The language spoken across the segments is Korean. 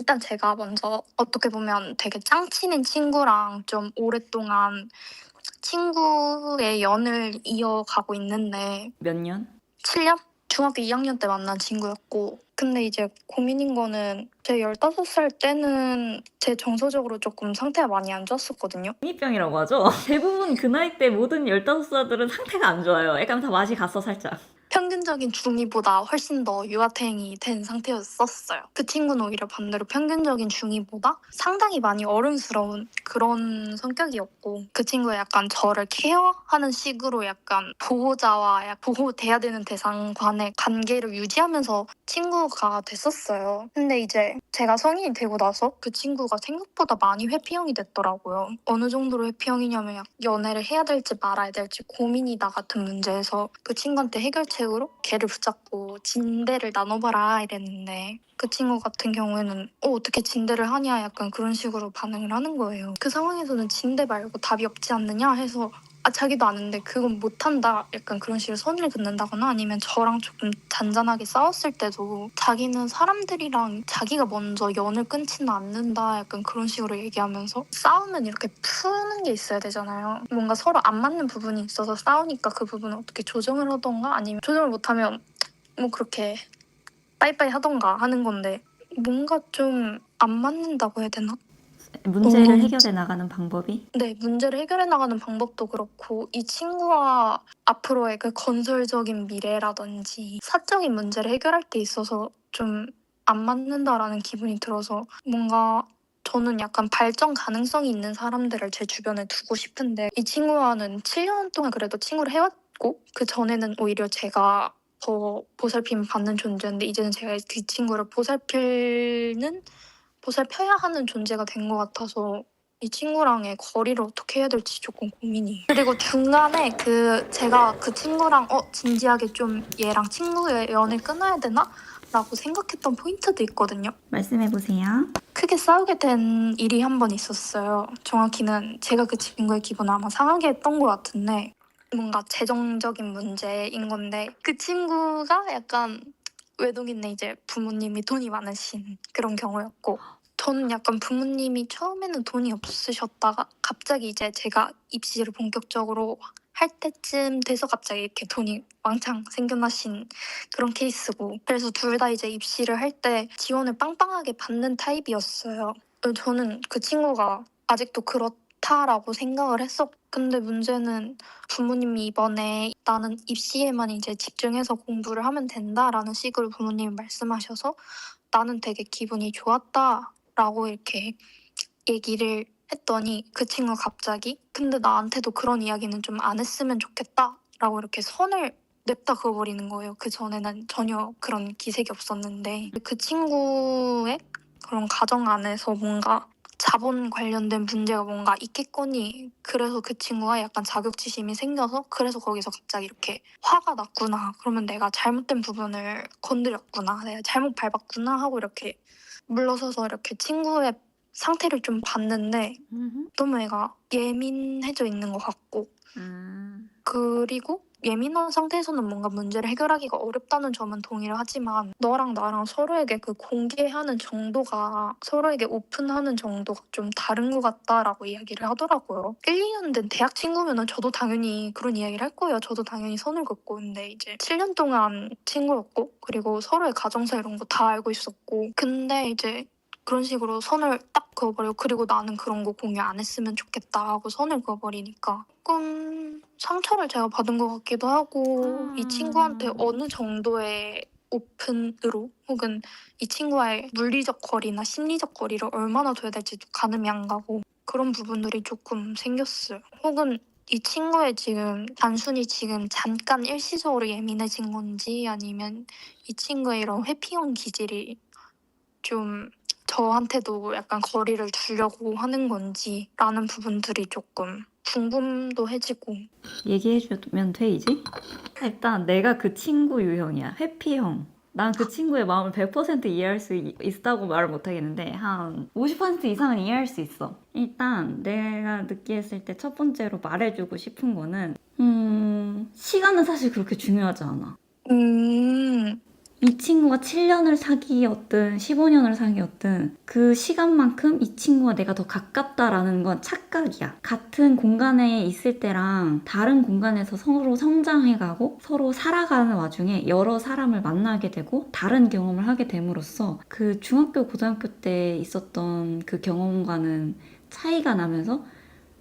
일단 제가 먼저 어떻게 보면 되게 짱친인 친구랑 좀 오랫동안 친구의 연을 이어가고 있는데 몇 년? 7년? 중학교 2학년 때 만난 친구였고 근데 이제 고민인 거는 제 15살 때는 제 정서적으로 조금 상태가 많이 안 좋았었거든요. 중2병이라고 하죠? 대부분 그 나이 때 모든 15살들은 상태가 안 좋아요. 약간 다 맛이 갔어 살짝. 평균적인 중2보다 훨씬 더 유아탱이 된 상태였었어요. 그 친구는 오히려 반대로 평균적인 중2보다 상당히 많이 어른스러운 그런 성격이었고 그 친구가 약간 저를 케어하는 식으로 약간 보호자와 보호돼야 되는 대상 간의 관계를 유지하면서 친구가 됐었어요. 근데 이제 제가 성인이 되고 나서 그 친구가 생각보다 많이 회피형이 됐더라고요. 어느 정도로 회피형이냐면 연애를 해야 될지 말아야 될지 고민이다 같은 문제에서 그 친구한테 해결책으로 걔를 붙잡고 진대를 나눠봐라 이랬는데 그 친구 같은 경우에는 어떻게 진대를 하냐 약간 그런 식으로 반응을 하는 거예요. 그 상황에서는 진대 말고 답이 없지 않느냐 해서 자기도 아는데 그건 못한다 약간 그런 식으로 선을 긋는다거나 아니면 저랑 조금 잔잔하게 싸웠을 때도 자기는 사람들이랑 자기가 먼저 연을 끊지는 않는다 약간 그런 식으로 얘기하면서 싸우면 이렇게 푸는 게 있어야 되잖아요. 뭔가 서로 안 맞는 부분이 있어서 싸우니까 그 부분을 어떻게 조정을 하던가 아니면 조정을 못하면 뭐 그렇게 빠이빠이 하던가 하는 건데 뭔가 좀 안 맞는다고 해야 되나? 문제를 해결해 나가는 방법이? 네, 문제를 해결해 나가는 방법도 그렇고 이 친구와 앞으로의 그 건설적인 미래라든지 사적인 문제를 해결할 때 있어서 좀 안 맞는다라는 기분이 들어서 뭔가 저는 약간 발전 가능성이 있는 사람들을 제 주변에 두고 싶은데 이 친구와는 7년 동안 그래도 친구를 해왔고 그 전에는 오히려 제가 더 보살핌 받는 존재인데 이제는 제가 그 친구를 보살펴야 하는 존재가 된 것 같아서 이 친구랑의 거리를 어떻게 해야 될지 조금 고민이에요. 그리고 중간에 제가 그 친구랑 진지하게 좀 얘랑 친구의 연을 끊어야 되나? 라고 생각했던 포인트도 있거든요. 말씀해보세요. 크게 싸우게 된 일이 한 번 있었어요. 정확히는 제가 그 친구의 기분을 아마 상하게 했던 것 같은데 뭔가 재정적인 문제인 건데 그 친구가 약간 외동인데 이제 부모님이 돈이 많으신 그런 경우였고 저는 약간 부모님이 처음에는 돈이 없으셨다가 갑자기 이제 제가 입시를 본격적으로 할 때쯤 돼서 갑자기 이렇게 돈이 왕창 생겨나신 그런 케이스고 그래서 둘 다 이제 입시를 할 때 지원을 빵빵하게 받는 타입이었어요. 저는 그 친구가 아직도 그렇다라고 생각을 했었고 근데 문제는 부모님이 이번에 나는 입시에만 이제 집중해서 공부를 하면 된다라는 식으로 부모님이 말씀하셔서 나는 되게 기분이 좋았다라고 이렇게 얘기를 했더니 그 친구가 갑자기 근데 나한테도 그런 이야기는 좀 안 했으면 좋겠다라고 이렇게 선을 냅다 그어버리는 거예요. 그 전에는 전혀 그런 기색이 없었는데 그 친구의 그런 가정 안에서 뭔가 자본 관련된 문제가 뭔가 있겠거니 그래서 그 친구가 약간 자격지심이 생겨서 그래서 거기서 갑자기 이렇게 화가 났구나 그러면 내가 잘못된 부분을 건드렸구나 내가 잘못 밟았구나 하고 이렇게 물러서서 이렇게 친구의 상태를 좀 봤는데 너무 애가 예민해져 있는 것 같고 그리고 예민한 상태에서는 뭔가 문제를 해결하기가 어렵다는 점은 동의를 하지만 너랑 나랑 서로에게 그 공개하는 정도가 서로에게 오픈하는 정도가 좀 다른 것 같다라고 이야기를 하더라고요. 1, 2년 된 대학 친구면은 저도 당연히 그런 이야기를 할 거예요. 저도 당연히 선을 긋고 근데 이제 7년 동안 친구였고 그리고 서로의 가정사 이런 거 다 알고 있었고 근데 이제 그런 식으로 선을 딱 그어버리고 그리고 나는 그런 거 공유 안 했으면 좋겠다 하고 선을 그어버리니까 조금 상처를 제가 받은 것 같기도 하고 이 친구한테 어느 정도의 오픈으로 혹은 이 친구와의 물리적 거리나 심리적 거리를 얼마나 둬야 될지도 가늠이 안 가고 그런 부분들이 조금 생겼어요. 혹은 이 친구의 지금 단순히 지금 잠깐 일시적으로 예민해진 건지 아니면 이 친구의 이런 회피형 기질이 좀 저한테도 약간 거리를 두려고 하는 건지 라는 부분들이 조금 궁금도 해지고 얘기해주면 돼 이제? 일단 내가 그 친구 유형이야. 회피형. 난 그 친구의 마음을 100% 이해할 수 있다고 말을 못하겠는데 한 50% 이상은 이해할 수 있어. 일단 내가 느끼했을 때 첫 번째로 말해주고 싶은 거는 시간은 사실 그렇게 중요하지 않아. 음 이 친구가 7년을 사귀었든 15년을 사귀었든 그 시간만큼 이 친구와 내가 더 가깝다라는 건 착각이야. 같은 공간에 있을 때랑 다른 공간에서 서로 성장해가고 서로 살아가는 와중에 여러 사람을 만나게 되고 다른 경험을 하게 됨으로써 그 중학교, 고등학교 때 있었던 그 경험과는 차이가 나면서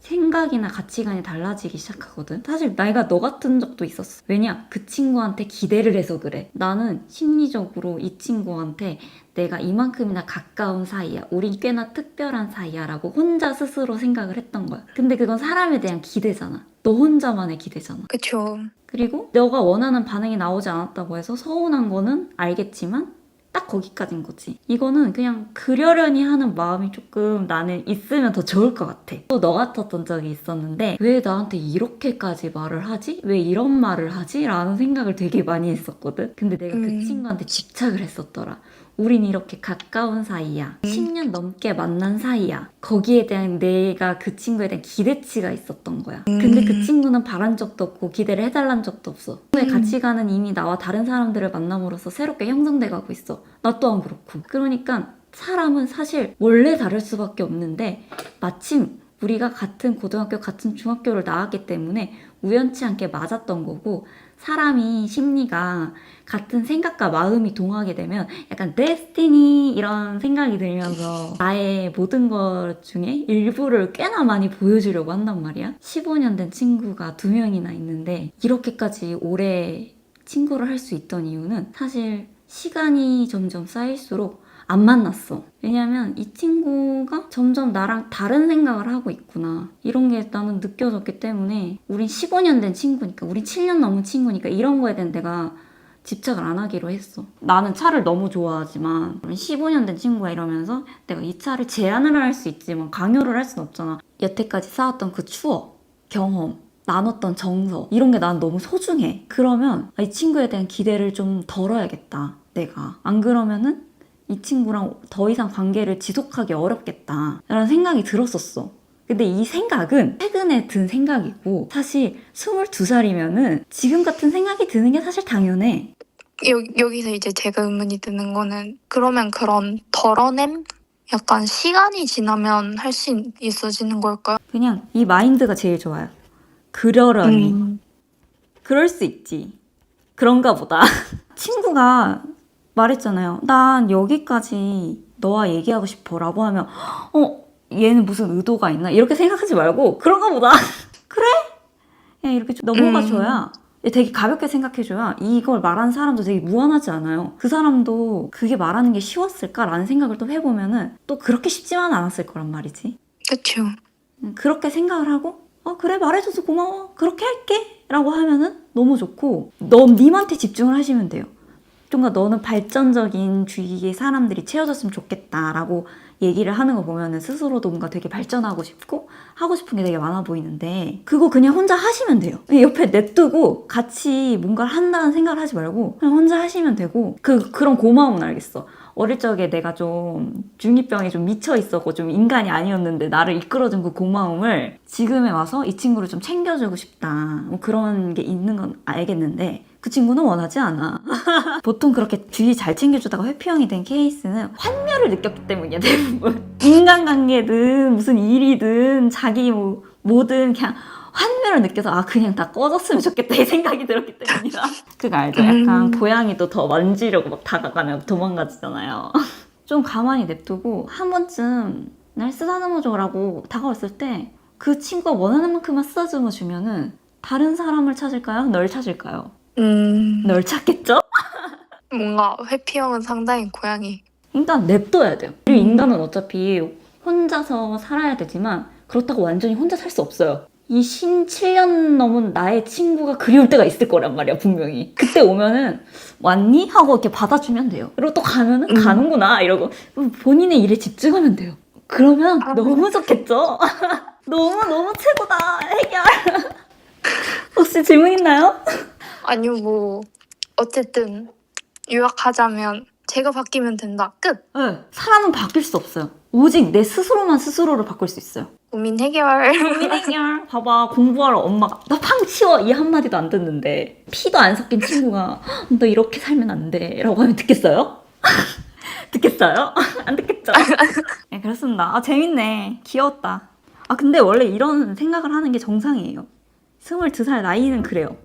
생각이나 가치관이 달라지기 시작하거든. 사실 내가 너 같은 적도 있었어. 왜냐? 그 친구한테 기대를 해서 그래. 나는 심리적으로 이 친구한테 내가 이만큼이나 가까운 사이야. 우린 꽤나 특별한 사이야. 라고 혼자 스스로 생각을 했던 거야. 근데 그건 사람에 대한 기대잖아. 너 혼자만의 기대잖아. 그쵸. 그리고 너가 원하는 반응이 나오지 않았다고 해서 서운한 거는 알겠지만 딱 거기까지인 거지. 이거는 그냥 그려려니 하는 마음이 조금 나는 있으면 더 좋을 것 같아. 또 너 같았던 적이 있었는데 왜 나한테 이렇게까지 말을 하지? 왜 이런 말을 하지? 라는 생각을 되게 많이 했었거든. 근데 내가 그 친구한테 집착을 했었더라. 우린 이렇게 가까운 사이야. 10년 넘게 만난 사이야. 거기에 대한 내가 그 친구에 대한 기대치가 있었던 거야. 근데 그 친구는 바란 적도 없고 기대를 해달란 적도 없어. 그의 가치관은 이미 나와 다른 사람들을 만남으로써 새롭게 형성돼 가고 있어. 나 또한 그렇고. 그러니까 사람은 사실 원래 다를 수밖에 없는데 마침 우리가 같은 고등학교, 같은 중학교를 나왔기 때문에 우연치 않게 맞았던 거고 사람이 심리가 같은 생각과 마음이 동하게 되면 약간 데스티니 이런 생각이 들면서 나의 모든 것 중에 일부를 꽤나 많이 보여주려고 한단 말이야. 15년 된 친구가 2명이나 있는데 이렇게까지 오래 친구를 할 수 있던 이유는 사실 시간이 점점 쌓일수록 안 만났어. 왜냐면 이 친구가 점점 나랑 다른 생각을 하고 있구나. 이런 게 나는 느껴졌기 때문에 우린 15년 된 친구니까 우린 7년 넘은 친구니까 이런 거에 대한 내가 집착을 안 하기로 했어. 나는 차를 너무 좋아하지만 15년 된 친구가 이러면서 내가 이 차를 제한을 할 수 있지만 강요를 할 수는 없잖아. 여태까지 쌓았던 그 추억, 경험, 나눴던 정서 이런 게 난 너무 소중해. 그러면 이 친구에 대한 기대를 좀 덜어야겠다. 내가. 안 그러면은 이 친구랑 더 이상 관계를 지속하기 어렵겠다 라는 생각이 들었었어. 근데 이 생각은 최근에 든 생각이고 사실 22살이면은 지금 같은 생각이 드는 게 사실 당연해. 여기서 이제 제가 의문이 드는 거는 그러면 그런 덜어냄? 약간 시간이 지나면 할 수 있어지는 걸까요? 그냥 이 마인드가 제일 좋아요. 그러려니. 그럴 수 있지. 그런가 보다. 친구가 말했잖아요. 난 여기까지 너와 얘기하고 싶어 라고 하면 얘는 무슨 의도가 있나? 이렇게 생각하지 말고 그런가 보다. 그래? 그냥 이렇게 좀 넘어가줘야 되게 가볍게 생각해줘야 이걸 말하는 사람도 되게 무한하지 않아요. 그 사람도 그게 말하는 게 쉬웠을까라는 생각을 또 해보면은 또 그렇게 쉽지만은 않았을 거란 말이지. 그쵸. 그렇게 생각을 하고 그래 말해줘서 고마워 그렇게 할게 라고 하면은 너무 좋고 님한테 집중을 하시면 돼요. 좀 더 너는 발전적인 주위의 사람들이 채워졌으면 좋겠다라고 얘기를 하는 거 보면은 스스로도 뭔가 되게 발전하고 싶고 하고 싶은 게 되게 많아 보이는데 그거 그냥 혼자 하시면 돼요. 옆에 냅두고 같이 뭔가를 한다는 생각을 하지 말고 그냥 혼자 하시면 되고 그런 고마움은 알겠어. 어릴 적에 내가 좀 중2병에 좀 미쳐 있었고 좀 인간이 아니었는데 나를 이끌어준 그 고마움을 지금에 와서 이 친구를 좀 챙겨주고 싶다. 뭐 그런 게 있는 건 알겠는데 그 친구는 원하지 않아. 보통 그렇게 주위 잘 챙겨주다가 회피형이 된 케이스는 환멸을 느꼈기 때문이야, 대부분. 인간관계든 무슨 일이든 자기 뭐든 그냥 환멸을 느껴서 그냥 다 꺼졌으면 좋겠다 이 생각이 들었기 때문이다. 그거 알죠? 약간 고양이도 더 만지려고 막 다가가면 도망가지잖아요. 좀 가만히 냅두고 한 번쯤 날 쓰다듬어줘라고 다가왔을 때 그 친구가 원하는 만큼만 쓰다듬어주면은 다른 사람을 찾을까요? 널 찾을까요? 널 찾겠죠? 뭔가 회피형은 상당히 고양이. 일단 냅둬야 돼요. 그리고 인간은 어차피 혼자서 살아야 되지만 그렇다고 완전히 혼자 살 수 없어요. 이 17년 넘은 나의 친구가 그리울 때가 있을 거란 말이야, 분명히. 그때 오면은 왔니? 하고 이렇게 받아주면 돼요. 그리고 또 가면은 가는구나 이러고 본인의 일에 집중하면 돼요. 그러면 너무 좋겠죠? 너무 최고다. 해결. 혹시 질문 있나요? 아니요, 뭐 어쨌든 요약하자면 제가 바뀌면 된다. 끝. 네, 사람은 바뀔 수 없어요. 오직 내 스스로만 스스로를 바꿀 수 있어요. 고민 해결. 고민 해결. 봐봐, 공부하러 엄마가 나 팡 치워 이 한마디도 안 듣는데 피도 안 섞인 친구가 너 이렇게 살면 안 돼 라고 하면 듣겠어요? 듣겠어요? 안 듣겠죠? 네, 그렇습니다. 아, 재밌네. 귀여웠다. 아, 근데 원래 이런 생각을 하는 게 정상이에요. 22살 나이는 그래요.